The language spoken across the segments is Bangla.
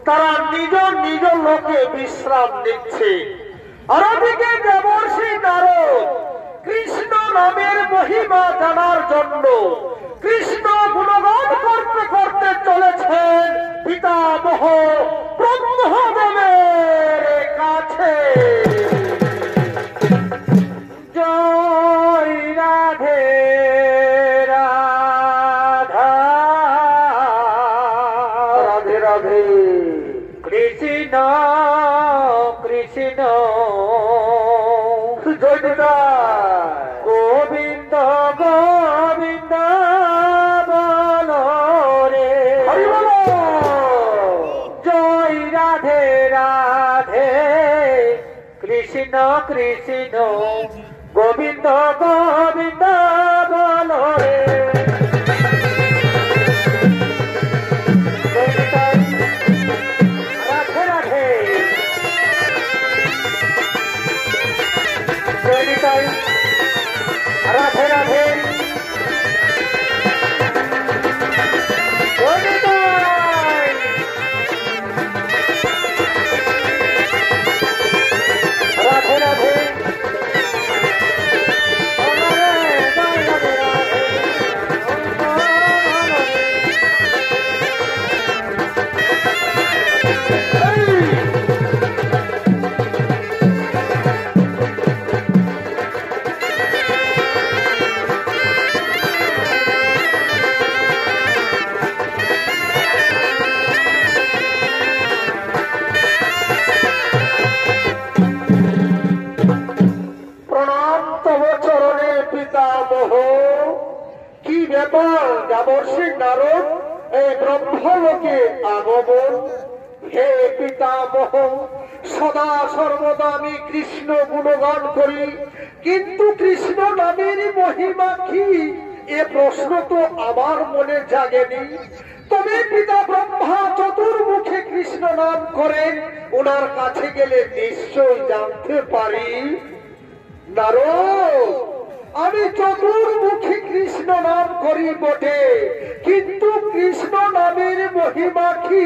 তারা নিজ নিজ লোকে বিশ্রাম নিচ্ছে। আর ওদিকে দেবর্ষি নারদ কৃষ্ণ নামের মহিমা জানার জন্য কৃষ্ণ গুণগান করতে করতে চলেছেন পিতামহ ব্রহ্মদেবের কাছে। জয় রাধে রাধা রাধে রাধে কৃষ্ণ কৃষ্ণ গোবিন্দ গোবিন্দ বলো রে জয় রাধে রাধে কৃষ্ণ কৃষ্ণ গোবিন্দ গোবিন্দ বলো রে। রাধে রাধে রাধে রাধে রাধে রাধে পিতামহ, কি ব্যাপার দেবর্ষি নারদ এই ব্রহ্মলোকে আগমন? হে পিতামহ, সদা সর্বদা আমি কৃষ্ণ গুণগান করি, কিন্তু কৃষ্ণ নামের মহিমা কি এ প্রশ্ন তো আমার মনে জাগেনি। তবে পিতা ব্রহ্মা চতুর্মুখে কৃষ্ণ নাম করেন, ওনার কাছে গেলে নিশ্চয় জানতে পারি। নারদ, আমি চতুর্মুখী কৃষ্ণ নাম করি বটে, কিন্তু কৃষ্ণ নামের মহিমা কি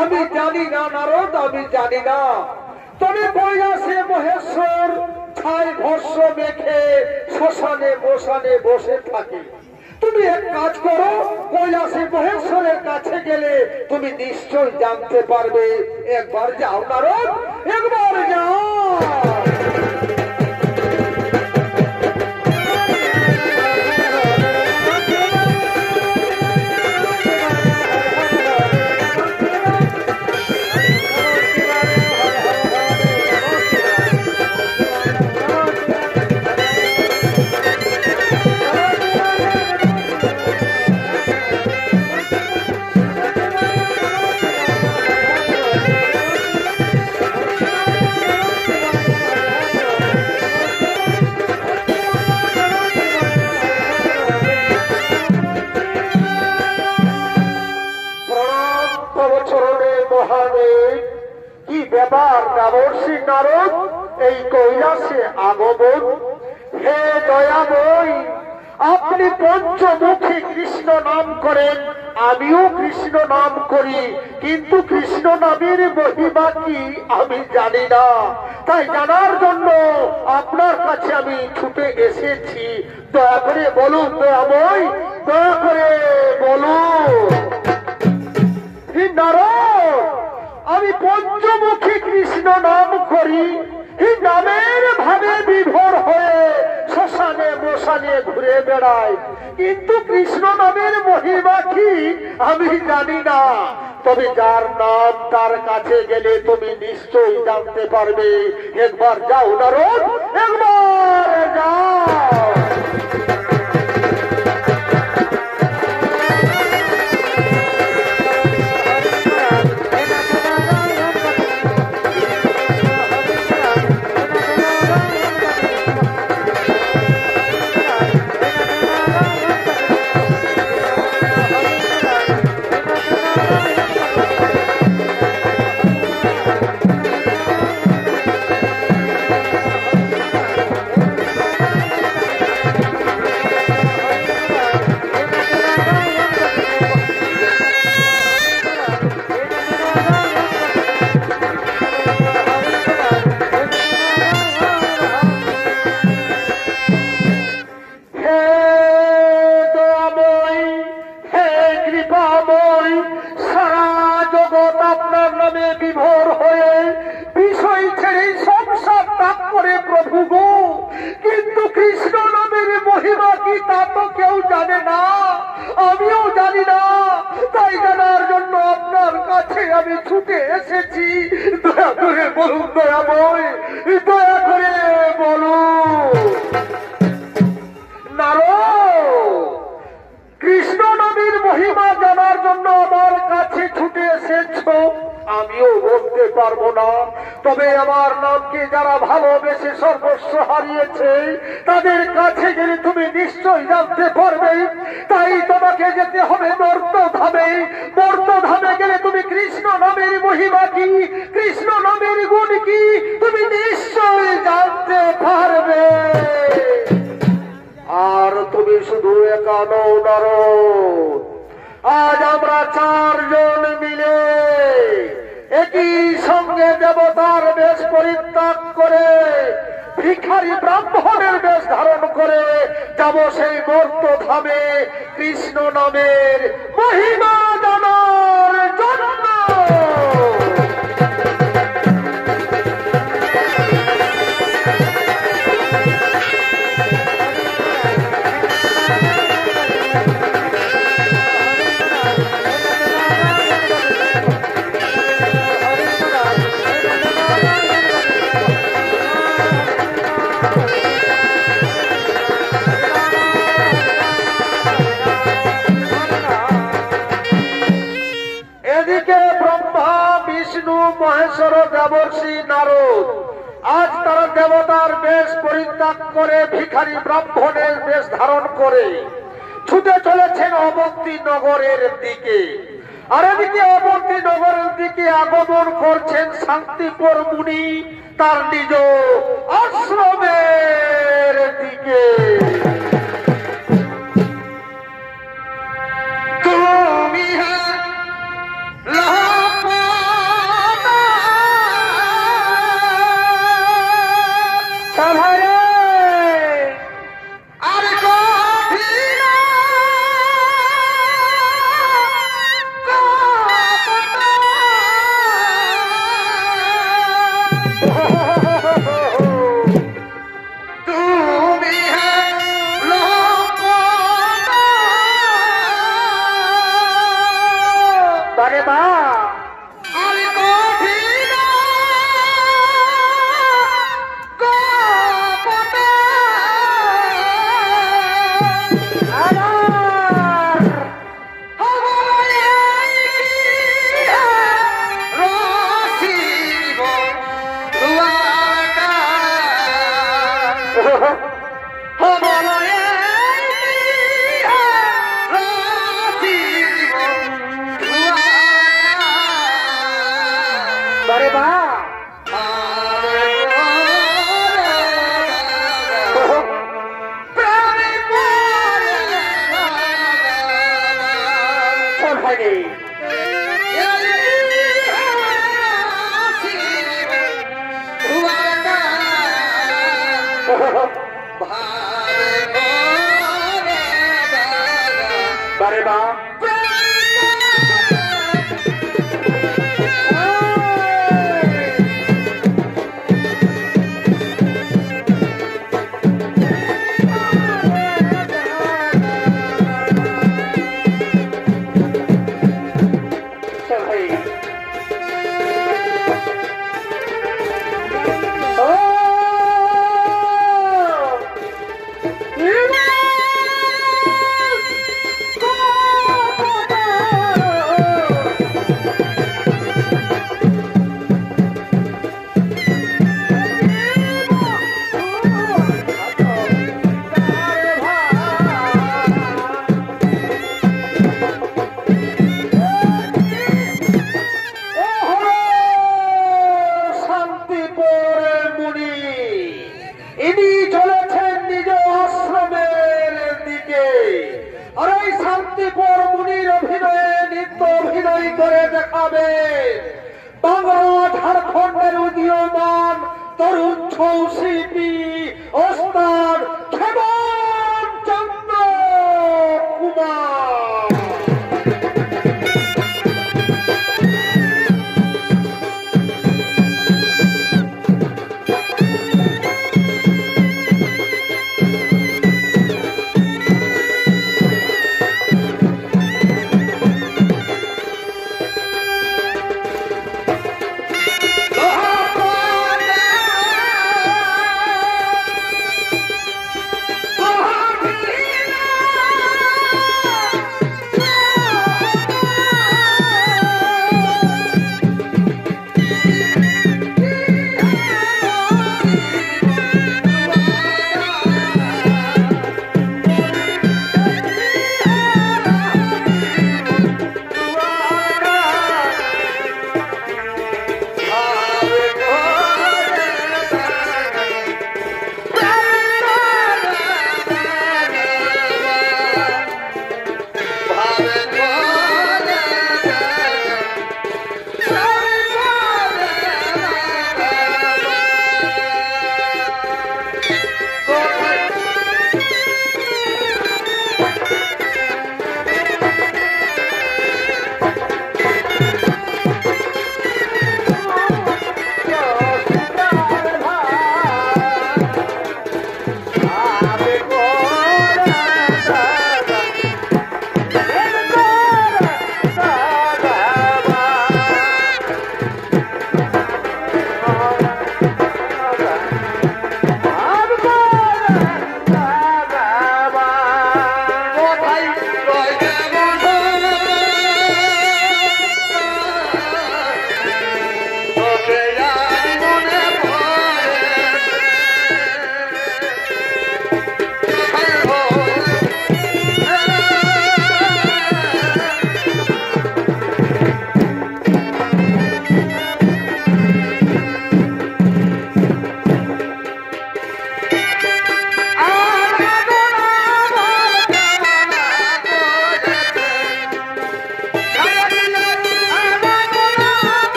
আমি জানি না নারদ, আমি জানি না। তবে কৈলাসে মহেশ্বর ছাই ভস্য মেখে শ্মশানে মশানে বসে থাকে। তুমি এক কাজ করো, কৈলাসে মহেশ্বরের কাছে গেলে তুমি নিশ্চয় জানতে পারবে। একবার যাও নারদ, একবার যাও। কি ব্যাপার দেবর্ষি নারদ এই কৈলাসে আগমন? হে দয়াময়, আপনি পঞ্চমুখী কৃষ্ণ নাম করেন, আমিও কৃষ্ণ নাম করি, কিন্তু কৃষ্ণ নামের মহিমা কি আমি জানি না। তাই জানার জন্য আপনার কাছে আমি ছুটে এসেছি। দয়া করে বলুন দয়াময়, দয়া করে বলুন। নারদ, আমি পঞ্চমুখী কৃষ্ণ নাম করি, এই নামের ভাবে বিভোর হয়ে শ্মশানে মশানে ঘুরে বেড়াই, কিন্তু কৃষ্ণ নামের মহিমা কি আমি জানি না। তবে যার নাম তার কাছে গেলে তুমি নিশ্চয়ই জানতে পারবে। একবার যাও নারদ, একবার যাও। বিভোর হয়ে বিষয় ছেড়ে সংসার ত্যাগ করে প্রভু গো, কিন্তু কৃষ্ণ নামের মহিমা কি তা তো কেউ জানে না, আমিও জানি না। তাই জানার জন্য আপনার কাছে আমি ছুটে এসেছি। দয়া করে বলুন দয়াময়, দয়া করে বলুন। নারদ, কৃষ্ণ নামের মহিমা জানার জন্য আমার কাছে ছুটে এসেছ, আমিও বলতে পারবো না। তবে আমার নামকে যারা ভালোবেসে সর্বস্ব হারিয়েছে তাদের কাছে গেলে তুমি নিশ্চয় জানতে পারবে। তাই তোমাকে যেতে হবে মর্তধামে। মর্তধামে গেলে তুমি কৃষ্ণ নামের মহিমা কি, কৃষ্ণ নামের গুণ কি তুমি নিশ্চয় জানতে পারবে। আর তুমি শুধু একা নও নারদ, আজ আমরা চারজন মিলে একই সঙ্গে দেবতার বেশ পরিত্যাগ করে ভিখারি ব্রাহ্মণের বেশ ধারণ করে যাব সেই মর্তধামে কৃষ্ণ নামের মহিমা জানার জন্য। আজ তারা দেবতার বেশ পরিত্যাগ করে ভিখারি ব্রাহ্মণের বেশ ধারণ করে ছুটে চলেছেন অবন্তী নগরের দিকে। আর এদিকে অবন্তী নগরের দিকে আগমন করছেন শান্তিপুর মুনি তার নিজ আশ্রমের দিকে।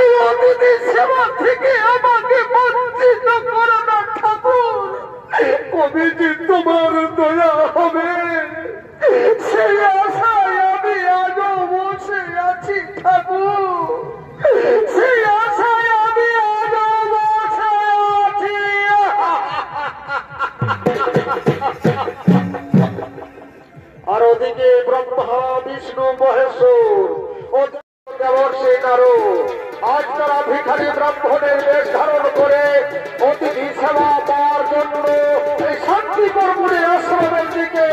এই অতিথি সেবা থেকে আমাকে বঞ্চিত করো না ঠাকুর। কবে যে তোমার দয়া হবে সেই আশায় আমি আজও বসে আছি ঠাকুর, সেই আশায় আমি আজও বসে আছি। আর ওদিকে ব্রহ্মা বিষ্ণু মহেশ্বর ও দেবর্ষি নারদ আজ তারা ভিখারি ব্রাহ্মণের বেশ ধারণ করে অতিথি সেবা পাওয়ার জন্য এই শান্তিপুর মুনি আশ্রমের দিকে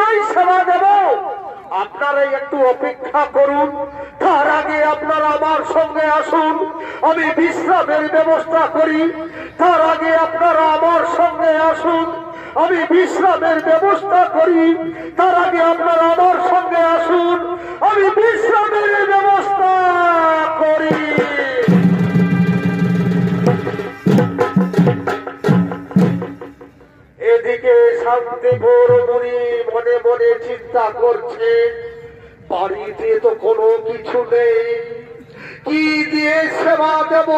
করেছেন আগমন। আপনারা একটু অপেক্ষা করুন, তার আগে আপনারা আমার সঙ্গে আসুন, আমি বিশ্রামের ব্যবস্থা করি। তার আগে আপনারা আমার সঙ্গে আসুন, আমি বিশ্রামের ব্যবস্থা করি। তার আগে আপনারা আমার সঙ্গে আসুন, আমি বিশ্রামের ব্যবস্থা করি। এদিকে শান্তিপুর মুনি মনে মনে চিন্তা করছে, বাড়িতে তো কোনো কিছু নেই, কি দিয়ে সেবা দেব?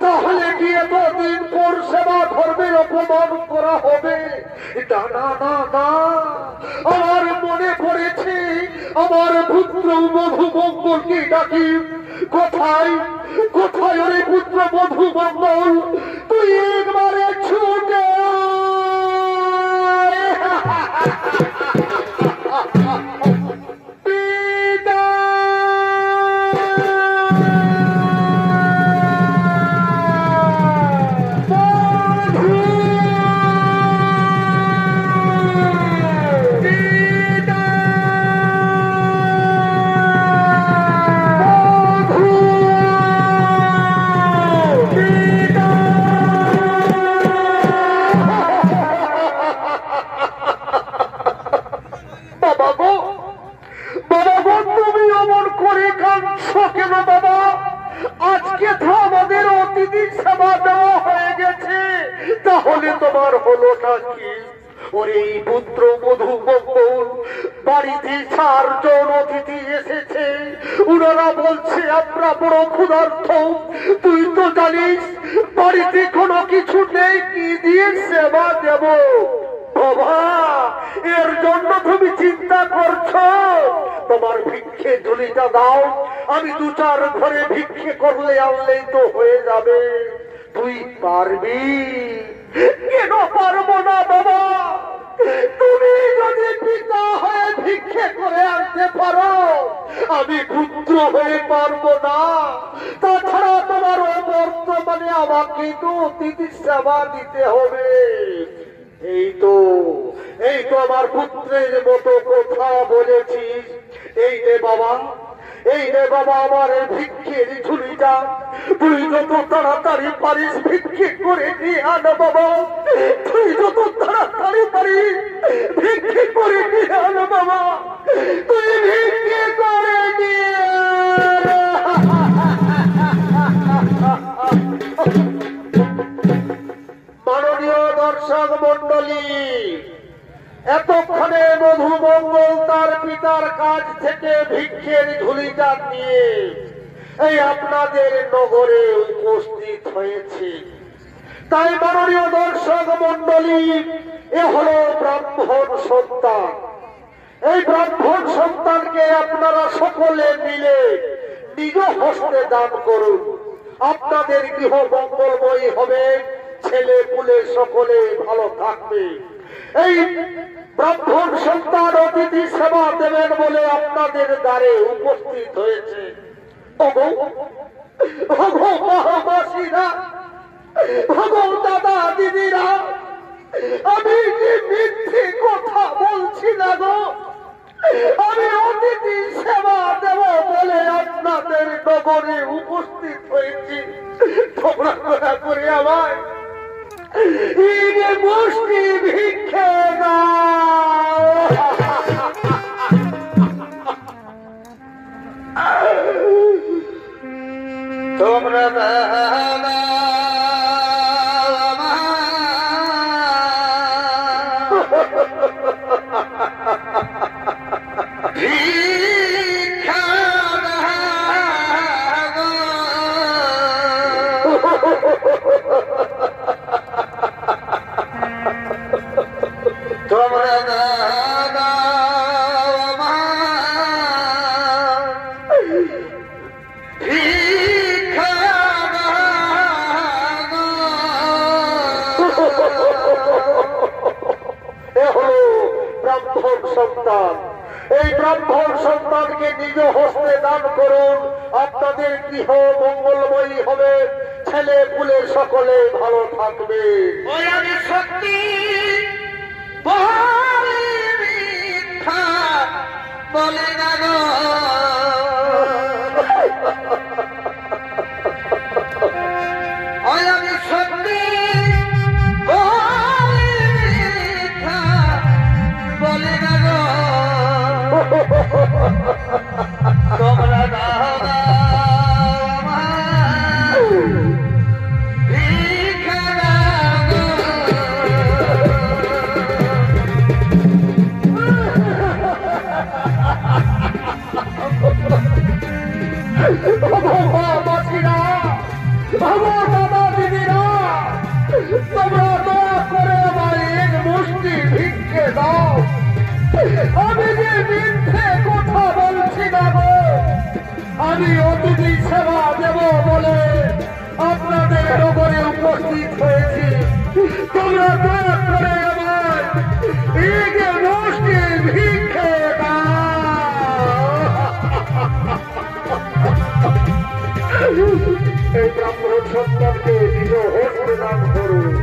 তাহলে কি এতদিন পর সেবা ধর্মের অপমান করা হবে? না না না না, আমার মনে পড়েছে আমার পুত্র মধু মঙ্গলকে ডাকি। কোথায় কোথায় ওরে পুত্র মধু মঙ্গল, তুই একবারে ছুটে করে কাঁদছো কেন বাবা? আজকে তো আমাদের অতিথি সেবা দেওয়া হয়ে গেছে, তাহলে তোমার হলোটা কি? ওরে পুত্র বধূ বকুল, বাড়িতে 4 জন অতিথি এসেছে, ওনারা বলছে আমরা বড় ক্ষুধার্ত। তুই তো জানিস বাড়িতে কোনো কিছু নেই, কি দিয়ে সেবা দেব? বাবা, এর জন্য তুমি চিন্তা করছো? তোমার ভিক্ষে ঝুলিটা দাও, আমি 2-4 ঘরে ভিক্ষে করলে আনলেই তো হয়ে যাবে। তুই পারবি? কেন পারবো না বাবা? তুমি যদি পিতা হয়ে ভিক্ষে করে আনতে পারো, আমি পুত্র হয়ে পারবো না। তাছাড়া তোমার বর্তমানে আমাকে তো অতিথি সেবা দিতে হবে। এই তো আমার পুত্রের মতো কথা বলেছিস। এই রে বাবা, এই রে বাবা আমার ভিক্ষের ঝুলিটা, তুই যত তাড়াতাড়ি পারিস ভিক্ষে করে নিয়ে আন বাবা। তুই যত তাড়াতাড়ি পারিস ভিক্ষে করে নিয়ে আন বাবা। তুই ভিক্ষে করে নিয়ে মাননীয় দর্শক মন্ডলী, এতক্ষণে মধুমঙ্গল তার পিতার কাছ থেকে ভিক্ষের ঝুলিটা নিয়ে এই আপনাদের নগরে উপস্থিত হয়েছে। তাই মাননীয় দর্শক মন্ডলী, এ হলো ব্রাহ্মণ সন্তান। এই ব্রাহ্মণ সন্তানকে আপনারা সকলে মিলে নিজ হস্তে দান করুন। আপনাদের গৃহ মঙ্গলময়ী হবে, ছেলে পুলে সকলে ভালো থাকবে। এই ব্রাহ্মণ সন্তান অতিথি সেবা দেবেন বলে আপনাদের দ্বারে উপস্থিত হয়েছে। মাসিরা, দাদা দিদিরা, আমি যে মিথ্যে কথা বলছি না গো। আমি অতিথি সেবা দেব বলে আপনাদের নগরে উপস্থিত হয়েছি। তোমরা দয়া করে আমায় মুষ্টি ভিক্ষে দাও। তোমরা সন্তান, এই ব্রাহ্মণ সন্তানকে নিজ হস্তে দান করুন। আপনাদের গৃহ মঙ্গলময়ী হবে, ছেলে পুলে সকলে ভালো থাকবে। সত্যি বলে না গো, আমি সত্যি বলে না গো। তোমরা মাসিরা, দাদা দিদিরা, তোমরা দয়া করে আমার এক মুষ্টি ভিক্ষে দাও। আমি যে মিথ্যে কথা বলছি না গো। আমি অতিথি সেবা দেব বলে আপনাদের নগরে উপস্থিত হয়েছি। তোমরা দয়া করে আমার এক মুষ্টি ভিক্ষে এই ব্রাহ্মণ সন্তানকে নিজ হস্তে দান করুন।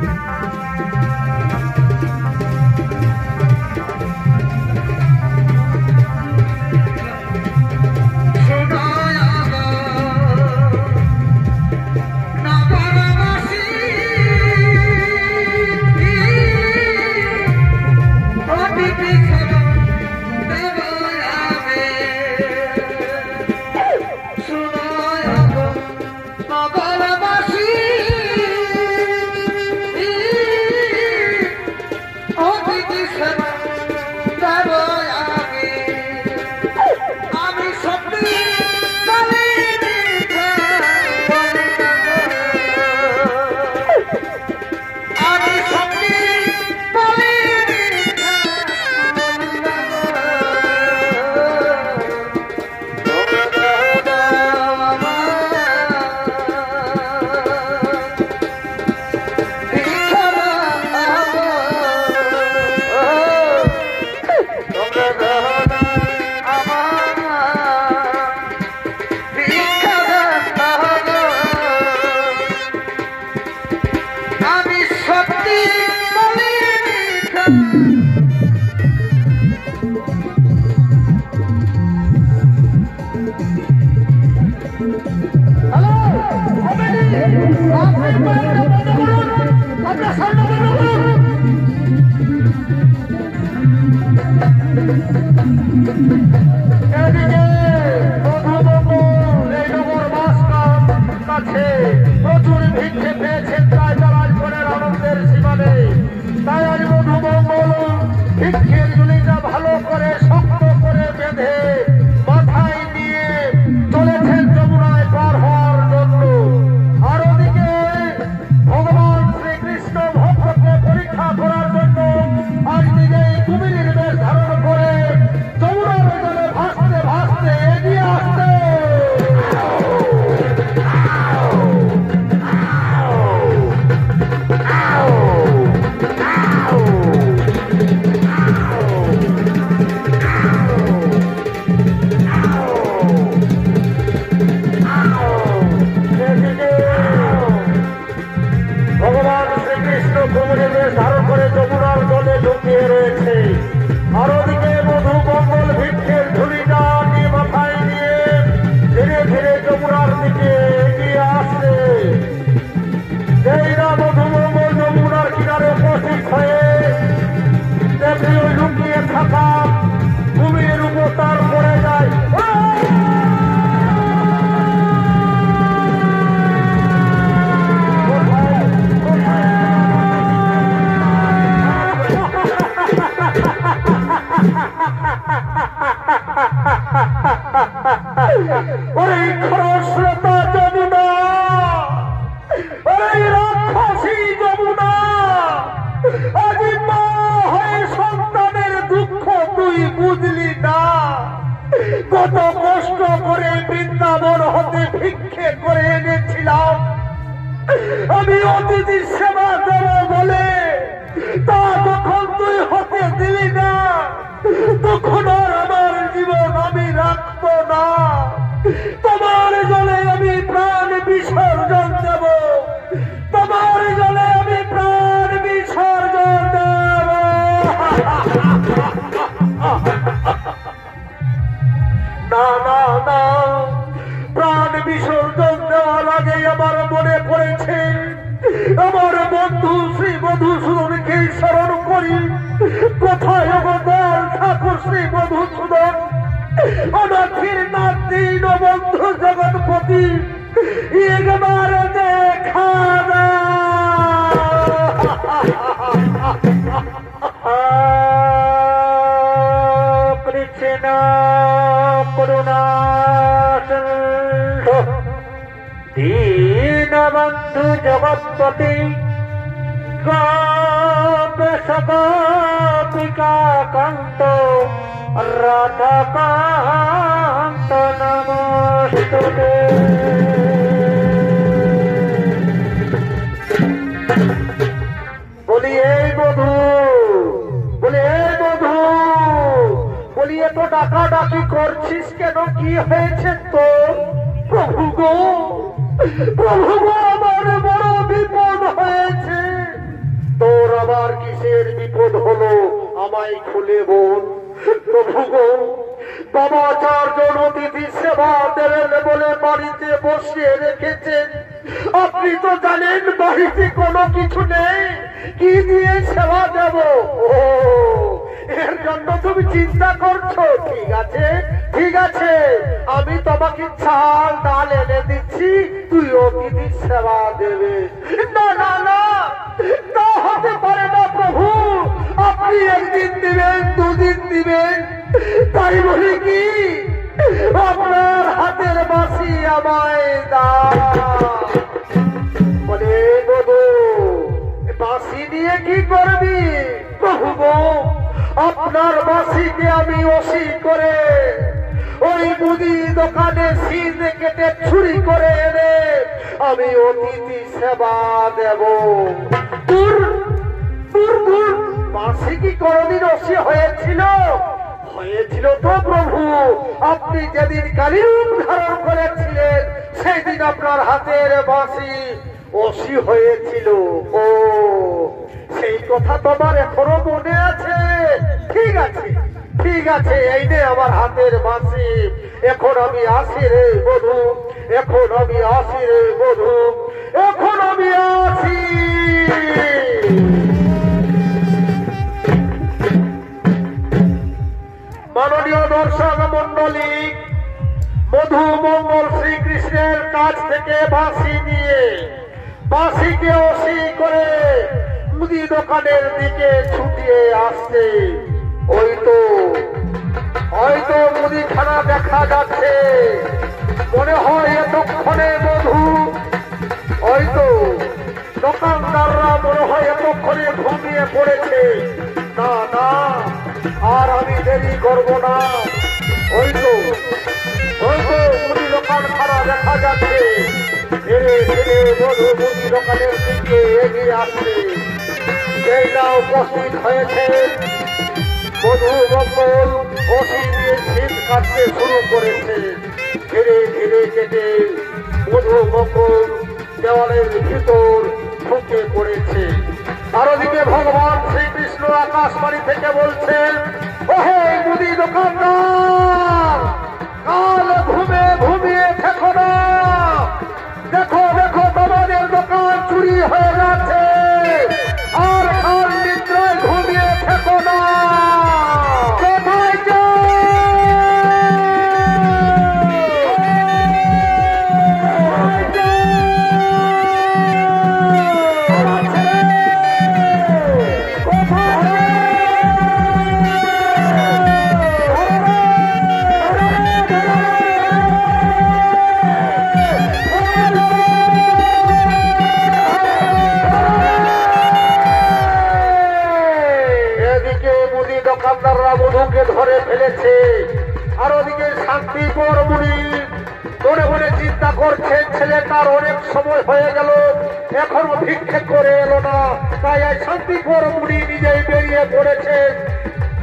এদিকে মধুমঙ্গল এই নগর কাছে প্রচুর ভিক্ষে পেয়েছেন, তাই তারা জীবনের আনন্দের সীমা নেই। তাই আজ মধুমঙ্গল ভিক্ষের ঝুলিটা ভালো করে শক্ত করে বেঁধে মাথায় নিয়ে চলেছেন যমুনায় পার হওয়ার জন্য। আর ওদিকে ভগবান শ্রীকৃষ্ণ ভক্তকে পরীক্ষা করার জন্য আজ নিজেই কুমিরের বেশ ধারণ করে যমুনার জলে ভাসতে ভাসতে এগিয়ে আসছে। ভগবান শ্রীকৃষ্ণ কুমিরের বেশ ধারণ করে যমুনার জলে ঢুকিয়ে রয়েছে। আর ওদিকে মধুমঙ্গল ভিক্ষের ঝুলিটা নিয়ে মাথায় নিয়ে ধীরে ধীরে যমুনার দিকে এগিয়ে আসছে। যেই না মধুমঙ্গল যমুনার কিনারে উপস্থিত হয়ে দেখে ওই লুকিয়ে থাকা কুমিরের উপর তার পড়ে যায়। ওরে খরস্রোতা যমুনা, ওরে রাক্ষসী যমুনা, আজ মা হয়ে সন্তানের দুঃখ তুই বুঝলি না। কত কষ্ট করে বৃন্দাবন হতে ভিক্ষে করে এনেছিলাম আমি অতিথির সেবা দেব বলে, তা যখন তুই হতে দিলি না তখন আর আমার জীবন আমি রাখবো না। তোমার জলে আমি প্রাণ বিসর্জন দেব, তোমার জলে আমি প্রাণ বিসর্জন দেব। না না না, প্রাণ বিসর্জন দেওয়ার আগে আমার মনে পড়েছে আমার বন্ধু শ্রী মধুসূদনকে স্মরণ করি। কোথায় অবদান ঠাকুর শ্রী মধুসূদন, অনাথির নাতি বন্ধু জগৎপতি, একবার দেখা না। কৃষ্ণ করুণা দীন বন্ধু জগৎপতি, গোপিকা কান্ত রাধা কান্ত নমস্তুতে। বলি এই বধূ, বলি এই বধূ, বলি এত ডাকা ডাকি করছিস কেন? কি হয়েছে তোর? প্রভু গো, প্রভু গো, আমার বড় বিপদ হয়েছে। তোর আবার কিসের বিপদ হলো আমায় খুলে বল। প্রভু গো, বাবা 4 জন অতিথি সেবা দেবেন বলে বাড়িতে বসিয়ে রেখেছেন। আপনি তো জানেন বাড়িতে কোনো কিছু নেই, কি দিয়ে সেবা দেব? ও, এর জন্য তুমি চিন্তা করছো? ঠিক আছে ঠিক আছে, আমি তোমাকে চাল ডাল এনে দিচ্ছি, তুই অতিথি সেবা দেবে। না না না, তা হতে পারে না প্রভু। আপনি একদিন দিবেন, দুদিন দিবেন, তাই বলি কি আপনার হাতের বাসি আমায় দাও। বলে বধূ, বাসি দিয়ে কি করবি? প্রভু গো, আপনার বাসিকে আমি ওসি করে ওই মুদি দোকানে সিজ কেটে চুরি করে এনে আমি অতিথি সেবা দেব। দূর দূর দূর, বাসি কি কোনদিন ওসি হয়েছিল? হয়েছিল তো প্রভু। আপনি যেদিন কালী রূপ ধারণ করেছিলেন সেই দিন আপনার হাতের বাসি ওসি হয়েছিল। ও, সেই কথা তোমার এখনো মনে আছে? ঠিক আছে ঠিক আছে, এই নে আমার হাতের বাঁশি। এখন আমি আসি রে বধূ, এখন আমি আসি রে বধূ, এখন আমি আসি। প্রিয় দর্শক মন্ডলী, মধু মঙ্গল শ্রীকৃষ্ণের কাছ থেকে বাঁশি নিয়ে বাঁশিকে অসি করে মুদি দোকানের দিকে ছুটিয়ে আসছে। হয়তো মুদিখানা দেখা যাচ্ছে, মনে হয় এতক্ষণে মধু, হয়তো দোকানদাররা মনে হয় এতক্ষণে ঘুমিয়ে পড়েছে। না না, আর আমি দেরি করবো না। হয়তো মুদি দোকান খানা দেখা যাচ্ছে। ধীরে ধীরে মধু মুদি দোকানের দিকে এগিয়ে আসছে। সেই না উপস্থিত হয়েছে মধু মঙ্গল বসি দিয়ে শীত কাটতে শুরু করেছে। ধীরে ধীরে কেটে মধু মঙ্গল দেওয়ালের ভিতর ঢুকে পড়েছে। আর ওদিকে ভগবান শ্রীকৃষ্ণ আকাশবাণী থেকে বলছেন, ওহে মুদি দোকানদার, কাল ঘুমিয়ে থেকো না। দেখো দেখো, তোমাদের দোকান চুরি হয়ে যাচ্ছে। আর কাল নিদ্রায় ঘুমিয়ে থেকো না। কোথায় যাও? দোকানদাররা মধুকে ধরে ফেলেছে। আর ওদিকে শান্তিপুর মুনি মনে মনে চিন্তা করছেন, ছেলেটার অনেক সময় হয়ে গেল, এখনো ভিক্ষে করে এলো না। তাই এই শান্তিপুর মুনি নিজেই বেরিয়ে পড়েছেন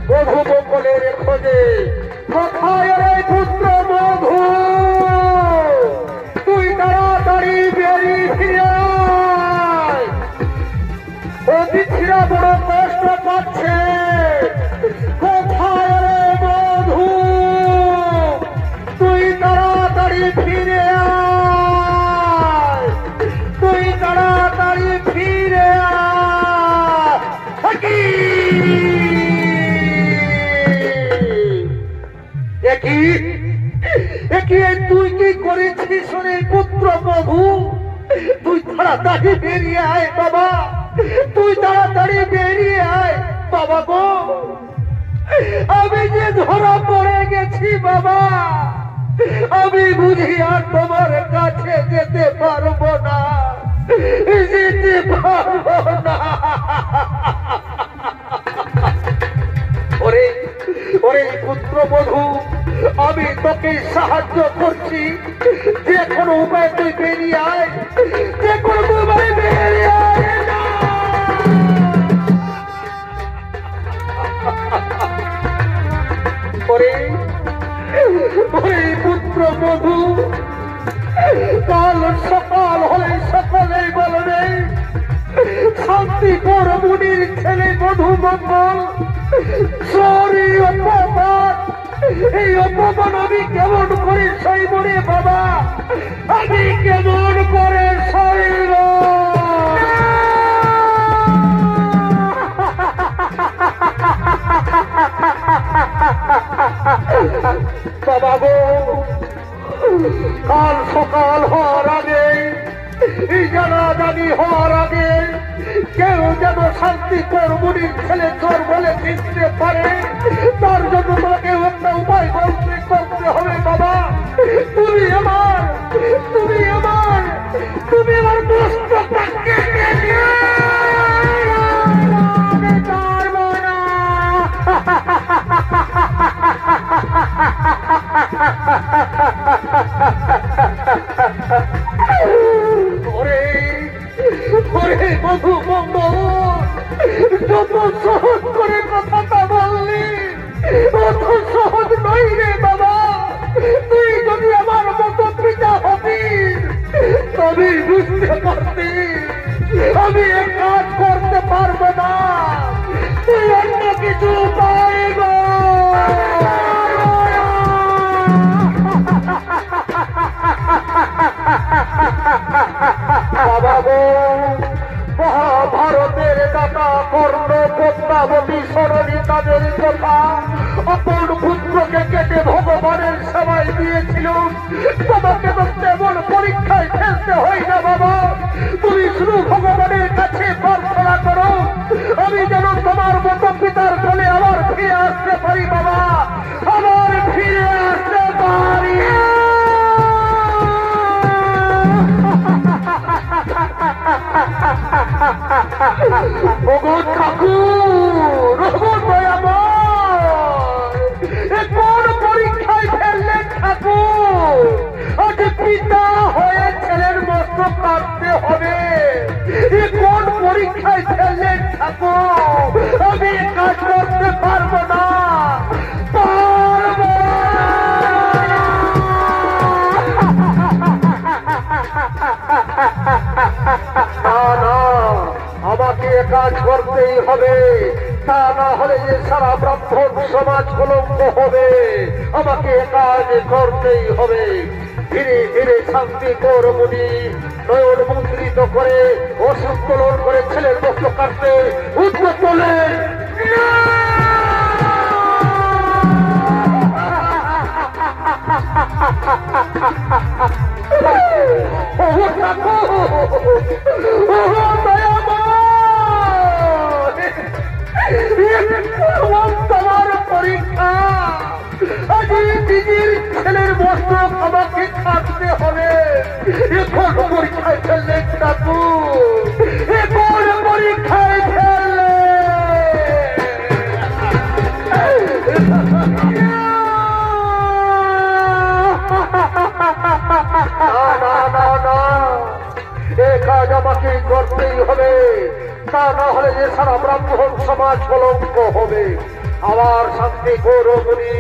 মধু মঙ্গলের খোঁজে। কোথায় রে পুত্র মধু, তুই তাড়াতাড়ি বেরিয়ে ফিরে আয়। অতিথিরা বড় কষ্ট পাচ্ছে। কোথায় রে মধু, তুই তাড়াতাড়ি ফিরে আয়, তুই তাড়াতাড়ি ফিরে আয়। তুই কি করেছিস রে পুত্র মধু? তুই তাড়াতাড়ি বেরিয়ে আয় বাবা, তুই তাড়াতাড়ি বেরিয়ে আয় বাবা গো। আমি যে ধরা পড়ে গেছি বাবা, আমি বুঝি আর তোমার কাছে যেতে পারবো না, যেতে পারবো না। ওরে পুত্র মধু, আমি তোকে সাহায্য করছি, যে কোনো উপায় তুই বেরিয়ে আয়, যে কোনো উপায় বেরিয়ে আয়। পুত্র মধু, কাল সকাল হলে সকলেই বলবে শান্তিপুর মুনির ছেলে মধু মঙ্গল চোরি অপমান। এই অপমান আমি কেমন করে সইব রে বাবা, আমি কেমন করে সইব? বাবা গো, কাল সকাল হওয়ার আগে, জানাজানি হওয়ার আগে কেউ যেন শান্তিপুর মুনির ছেলে চোর বলে চিনতে পারে, তার জন্য তোমাকে একটা উপায় করতে হবে বাবা। তুমি আমার দুষ্ট পাখি মধু মঙ্গল, যত সহজ করে কথাটা বললি অত সহজ নয় রে বাবা। তুই যদি আমার মতো পিতা হতিস তবে বুঝতে পারতি আমি এক কাজ করতে পারবো না, তুই অন্য কিছু পাইব। বাবা গো, মহাভারতের দাতা কর্ণ পদ্মাবতী সরণী তাদের কথা আপন পুত্রকে দিয়েছিল, তোমাকে তো তেমন পরীক্ষায় ফেলতে হয় না বাবা। তুমি শুধু ভগবানের কাছে প্রার্থনা করো আমি যেন তোমার মতো পিতার কোলে আবার ফিরে আসতে পারি বাবা, আবার ফিরে আসতে পারি। ওগো ঠাকুর, ওগো দয়াময়, এ কোন পরীক্ষায় ফেললেন ঠাকুর? আজ পিতা হয়ে ছেলের মস্ত কাটতে হবে, এ কোন পরীক্ষায় ফেললেন ঠাকুর? আমি কাজ করতে পারবো না, পারবো না। আমাকে কাজ করতেই হবে, তা না হলে যে সারা ব্রাহ্মণ সমাজ কলঙ্ক হবে। আমাকে কাজ করতেই হবে। ধীরে ধীরে শান্তি করমুনি নয়ন মুদ্রিত করে ওষুধ তোলন করে ছেলের বস্ত্র কাটতে উদ্যোগ তোলেন। তোমার পরীক্ষা, আজ নিজের ছেলের বস্ত্র আমাকে কাটতে হবে। এখন পরীক্ষায় ফেললে ঠাকুর, এখন পরীক্ষায় ফেললে। এ কাজ আমাকে করতেই হবে, তা না হলে যে সারা ব্রাহ্মণ সমাজ কলঙ্ক হবে। আবার শান্তি গৌরবনী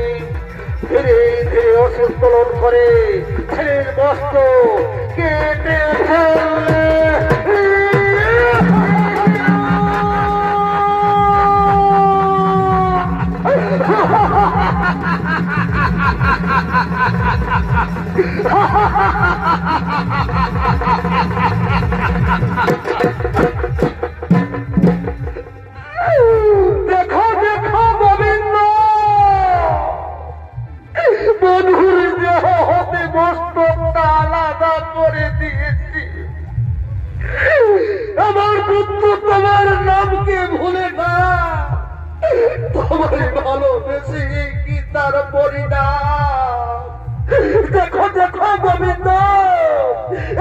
ধীরে ধীরে ওষুধ তোলন করে ছেলের বস্ত্র কেটে ফেললে। দেখো দেখো গোবিন্দ, বধুর দেহ হতে মস্তকটা আলাদা করে দিয়েছি। আমার পুত্র তোমার নামকে ভুলে না, তোমার ভালোবেসে কি তার পরিণাম। দেখো দেখো গোবিন্দ,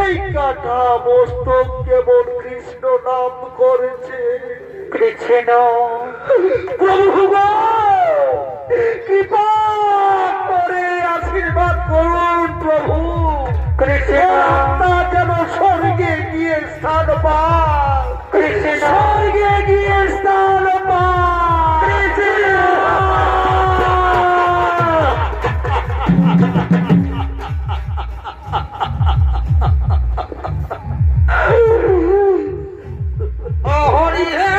এই কাটা মস্তক কেবল কৃষ্ণ নাম করেছে। কৃষ্ণ প্রভু গো, কৃপা করে আশীর্বাদ করুন প্রভু। কৃষ্ণ যেন স্বর্গে গিয়ে স্থান পায়, কৃষ্ণ স্বর্গে গিয়ে স্থান পায়। হরি হে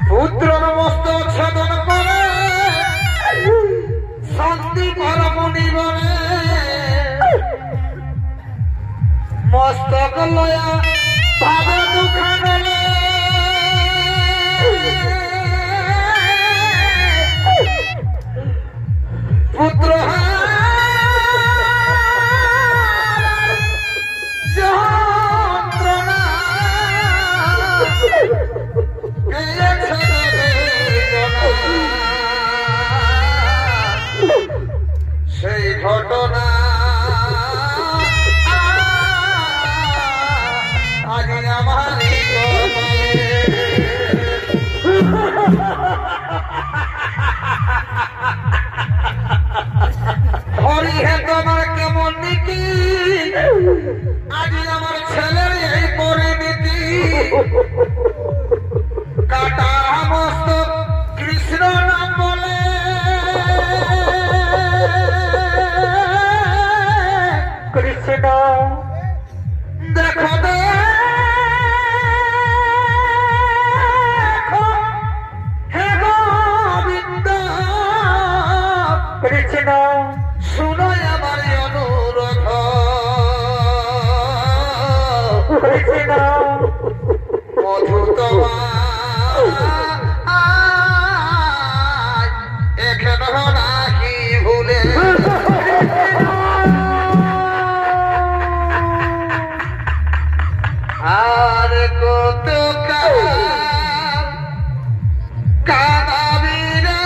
পুত্র মস্তক সাধন করে শান্তি পরমণি বলে মস্তক লয়া ভাব দুঃখ গলে পুত্র যন্ত্রণা সেই ঘটনা আজ আমার হরি হে তোমার কেমন নীতি, আজ আমার ছেলের এই পরিণতি। কাটা মস্তক কৃষ্ণ নাম বলে কৃষ্ণ দেখো দেখো হে গোবিন্দ কৃষ্ণ শুনো আমার অনুরোধ কৃষ্ণ মধু তোমার এখানে নাকি ভুলে আর কত কাঁদাবি রে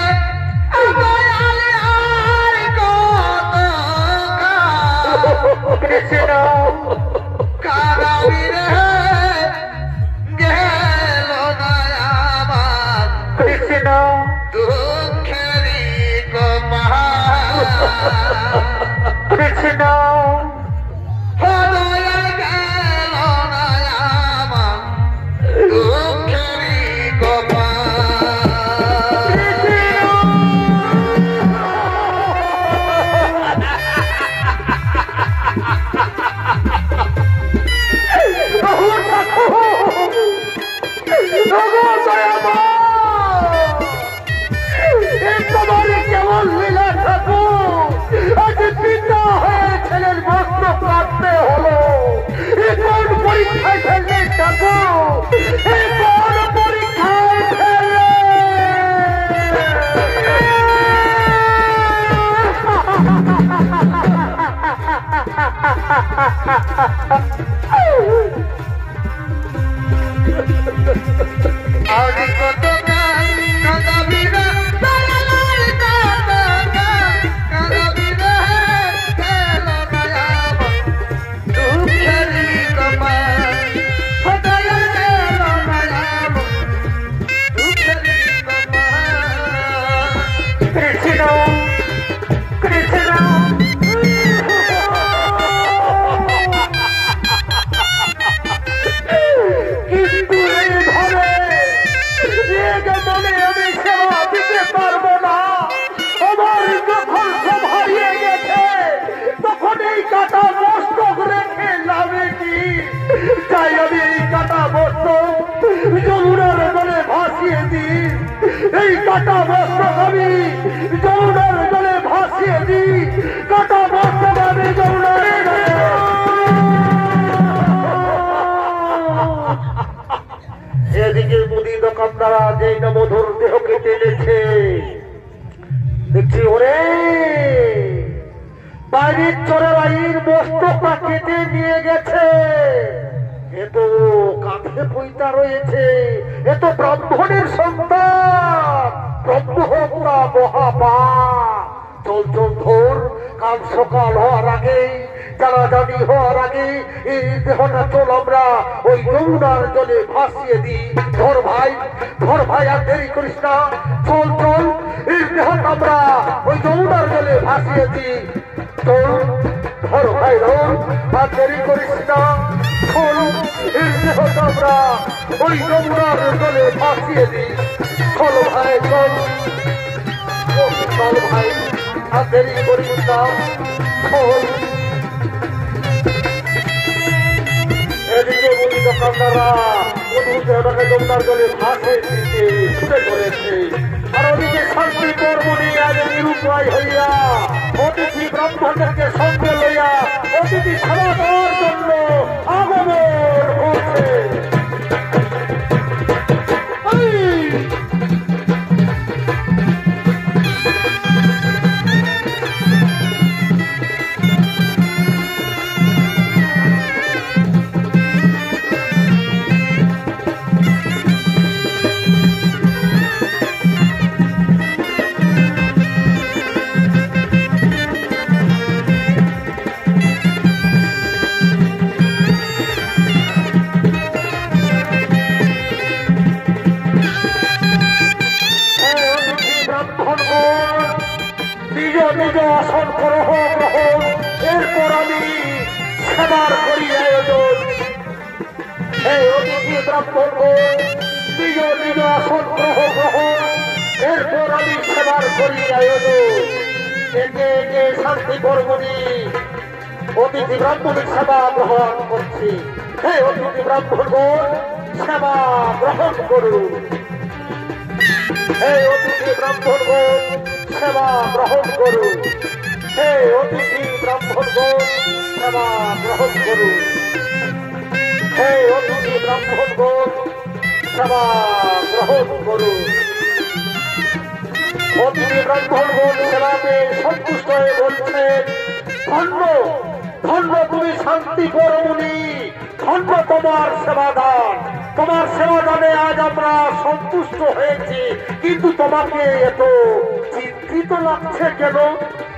দয়ালে আর কত কৃষ্ণ কাঁদাবি রে গেল না আমার কৃষ্ণ দুঃখেরই কমা কৃষ্ণ দয়াল গেল না আমার দুঃখেরই কমা কেমন লীলা ঠাকুর আজ পিতা হয়ে ছেলের বস্ত্র কাটতে হলো কোন পরীক্ষায় ফেললে ঠাকুর কোন পরীক্ষায় ফেললে আর কত কাঁদাবি রে দয়াল আর কত কাঁদাবি রে গেল না আমার দুঃখেরই কমা দয়াল গেল না আমার দুঃখেরই কমা কৃষ্ণ কৃষ্ণ কিন্তু এইভাবে রেগে মনে আমি সেবা দিতে পারবো না আমার যখন সব হারিয়ে গেছে তখন এই কাটা মস্তক রেখে লাভে কি তাই আমি এই কাটা মস্তক যমুনার জলে ভাসিয়ে দিই এই কাটা মস্তক আমি যমুনার জলে ভাসিয়ে দিই কাটা মস্তক আমি যমুনার জলে এদিকে মুদি দোকানদারা যেই না মধুর দেহকে টেনেছে দেখছি ওরে বাইরের চোরের আইর মস্তকটা কেটে নিয়ে গেছে এ তো কাঁধে পইতা রয়েছে এ তো ব্রাহ্মণের সন্তান ব্রহ্মহত্যা মহাপা চল চল ধর কাল সকাল হওয়ার আগে জানাজানি হওয়ার আগে এই দেহটা চল আমরা ওই যমুনার জলে ভাসিয়ে দিই ধর ভাই আর দেরি করিস না চল চল এই দেহটা আমরা ওই যমুনার জলে ভাসিয়ে দিই চল ধর ভাই ধর আর দেরি করিস না চল এই দেহটা আমরা ওই যমুনার জলে ভাসিয়ে দিই চল ভাই চল চল ভাই আর দেরি করিস না চল এদিকে মুদি দোকানদাররা মধুর দেহটাকে যমুনার জলে ভাসে দিতে ছুটে চলেছে আর ওদিকে শান্তি কর্মণি আজ নিরুপায় হইয়া অতিথি ব্রাহ্মণদেরকে সঙ্গে লইয়া অতিথি সেবা দেওয়ার জন্য আগমন করছে নিজ আসন গ্রহণ এরপর আমি সেবার করি আয়োজন এই অতিথি ব্রাহ্মণ নিজ নিজ আসন গ্রহণ এরপর আমি সেবার করি আয়োজন একে একে শান্তি কর্মণি অতিথি ব্রাহ্মণের সেবা গ্রহণ করছি হে অতিথি ব্রাহ্মণ সেবা গ্রহণ করুন হে অতিথি ব্রাহ্মণ সেবা গ্রহণ করুন। হে অতিথি ব্রাহ্মণগণ সেবা গ্রহণ করুন। হে অতিথি ব্রাহ্মণগণ সেবা গ্রহণ করুন। অতিথি ব্রাহ্মণগণ সেবাতে সন্তুষ্ট হয়ে বলছেন, ধন্য ধন্য তুমি শান্তি পরমুনি, ধন্য তোমার সেবাদান। তোমার সেবাদানে আজ আমরা সন্তুষ্ট হয়েছি, কিন্তু তোমাকে এত চিন্তিত লাগছে কেন?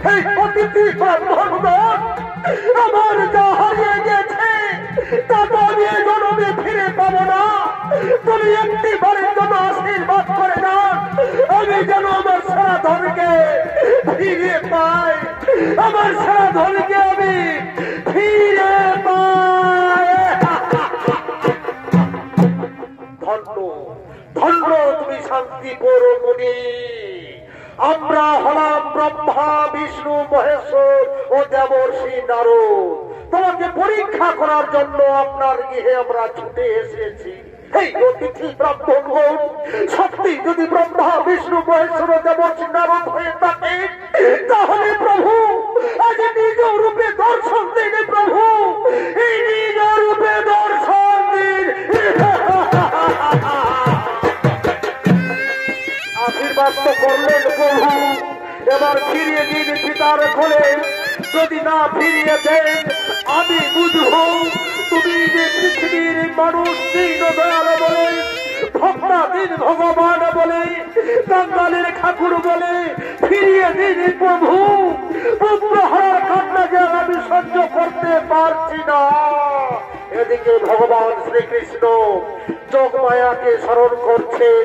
হে অতিথি ব্রাহ্মণগণ, আমার যা হারিয়ে গেছে তা তো আমি এই জন্মে ফিরে পাবো না। তুমি একটি বারের জন্য আশীর্বাদ করে দাও, আমি যেন আমার সারা ধনকে ফিরে পাই। আমার সারা ধনকে আমি ফিরে পাই। ধন্য ধন্য তুমি শান্তি পরমুনি। আমরা হলাম ব্রহ্মা বিষ্ণু মহেশ্বর ও দেবর্ষি নারদ। তোমাকে পরীক্ষা করার জন্য আপনার গৃহে আমরা ছুটে এসেছি। এই অতিথি ব্রাহ্মণগণ, সত্যি যদি ব্রহ্মা বিষ্ণু মহেশ্বর ও দেবর্ষি নারদ হয়ে থাকে, তাহলে প্রভু আজ নিজ রূপে দর্শন দিন। প্রভু এই নিজ রূপে দর্শন দিন। আশীর্বাদ তো করলেন প্রভু, এবার ফিরিয়ে দিন পিতার কোলে। যদি না ফিরিয়ে দেন আমি বুঝব তুমি যে পৃথিবীর মানুষ দীন দয়াল বলে, ভক্তাধীন ভগবান বলে, বাঙালির ঠাকুর বলে ফিরিয়ে দিন প্রভু। পুত্র হারার কান্নাকে আমি সহ্য করতে পারছি না। এদিকে ভগবান শ্রীকৃষ্ণ যোগমায়াকে স্মরণ করছেন।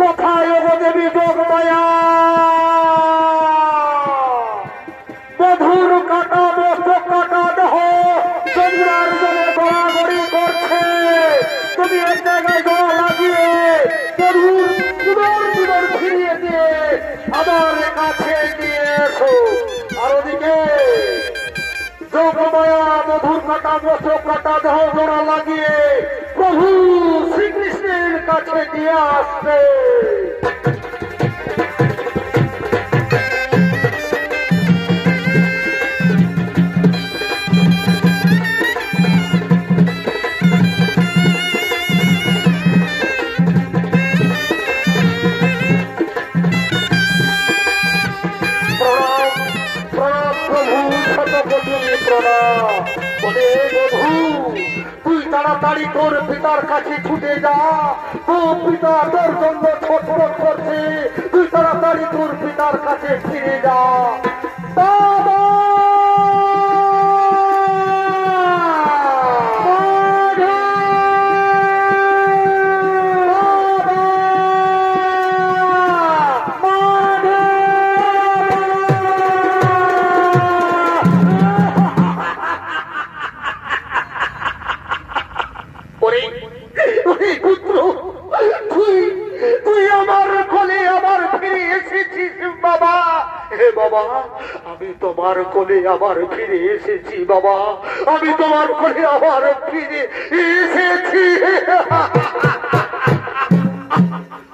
কোথায় গো দেবী যোগমায়া? মধুর কাটা মস্তক কাটা দেহ যমুনার জলে গড়াগড়ি করছে। তুমি এক জায়গায় গড়া লাগিয়ে মধুর পুনর ফিরিয়ে দিয়ে আমার কাছে নিয়ে এসো। আর ওদিকে যোগমায়া মধুর কাটা মস্তক কাটা দেহ জোড়া লাগিয়ে প্রভু শ্রীকৃষ্ণের কাছে নিয়ে আসবে। তুই তাড়াতাড়ি তোর পিতার কাছে ছুটে যা। তোর পিতা তোর জন্য ছটফট করছে, তুই তাড়াতাড়ি তোর পিতার কাছে ফিরে যা। বাবা আমি তোমার কোলে আবার ফিরে এসেছি। বাবা আমি তোমার কোলে আবার ফিরে এসেছি।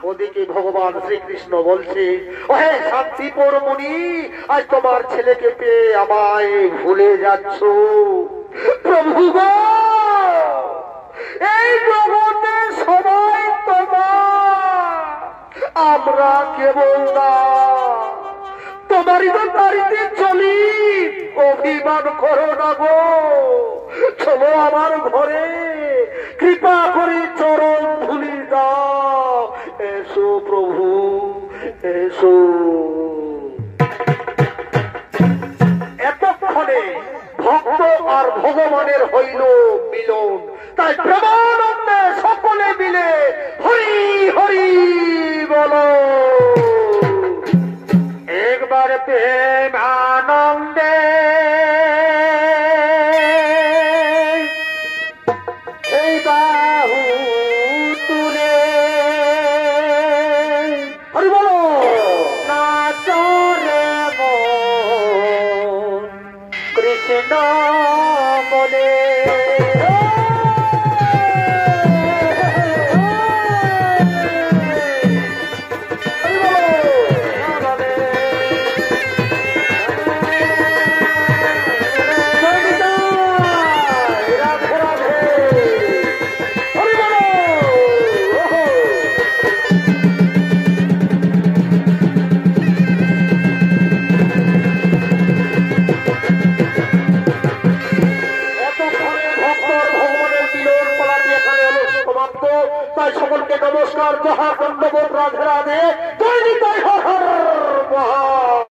ওদিকে ভগবান শ্রীকৃষ্ণ বলছে, ওহে শান্তি পরমুনি, আজ তোমার ছেলেকে পেয়ে আমায় ভুলে যাচ্ছ। প্রভু গো, এই জগতে সবাই তোমার, আমরা কেবল না। তোমারই তো বাড়িতে চলি, অভিমান করো না গো। চলো আমার ঘরে, কৃপা করে চরণ ধুলি দাও। এসো প্রভু এসো। এতক্ষণে ভক্ত আর ভগবানের হইল মিলন। তাই প্রেমানন্দে সকলে মিলে হরি হরি বলো। একবার প্রেম আনন্দে এই বাহু তুলে হরি বলো। নাচরে মন কৃষ্ণ বলে। নমস্কার, জহার, দণ্ডবোধ, রাধে রাধে, জয় নিতাই, হর হর মহা।